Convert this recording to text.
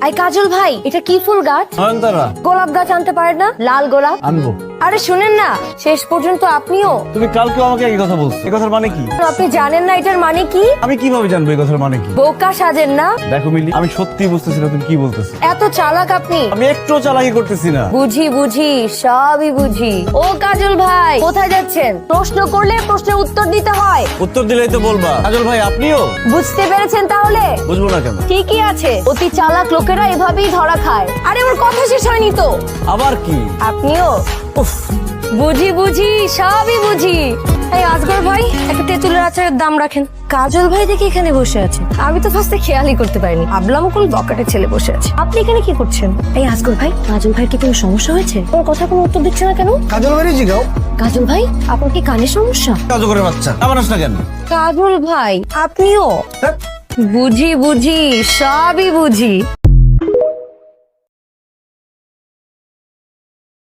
I কাজল ভাই, এটা কি ফুল গাছ? নয়নতারা। গোলাপ গাছ আনতে পারেন না? লাল গোলাপ আনবো। আরে শুনেন না, শেষ পর্যন্ত আপনিও। তুমি কালকে আমাকে এই কথা বলছো, এই কথার মানে কি? আপনি জানেন না এটার মানে কি? আমি কিভাবে জানবো এই কথার মানে কি? বোকা সাজেন না। দেখো মিলি, আমি সত্যি বুঝতেছি না তুমি কি বলতেছো। এত চালাক আপনি। আমি একটু চালাকি করতেছি না। বুঝি বুঝি, সবই বুঝি। ও কাজল ভাই, কোথায় যাচ্ছেন? প্রশ্ন করলে প্রশ্নের উত্তর দিতে হয়। উত্তর দিলেই তো বলবা। কাজল ভাই আপনিও বুঝতে পেরেছেন তাহলে? বুঝবো না কেন? ঠিকই আছে, অতি চালাক লোকেরা এভাবেই ধরা খায়। আরে ওর কথা শেষ হয়নি তো। আবার কি? আপনিও উফ, বুঝি বুঝি, সবই বুঝি। এই আজগর ভাই, একটা তেঁতুলের আচারের দাম রাখেন। কাজল ভাই দেখি এখানে বসে আছে। আমি তো ফার্স্টে খেয়ালই করতে পারিনি, ভাবলাম কোন বকাটের ছেলে বসে আছে। আপনি এখানে কি করছেন? এই আজগর ভাই, কাজল ভাইয়ের কি কোনো সমস্যা হয়েছে? ওর কথা কোনো উত্তর দিচ্ছে না কেন? কাজল ভাই জিগাও। কাজল ভাই, আপনার কি কানে সমস্যা? কাজলের বাচ্চা আবার আস না কেন? কাজল ভাই, আপনিও? বুঝি বুঝি, সবই বুঝি।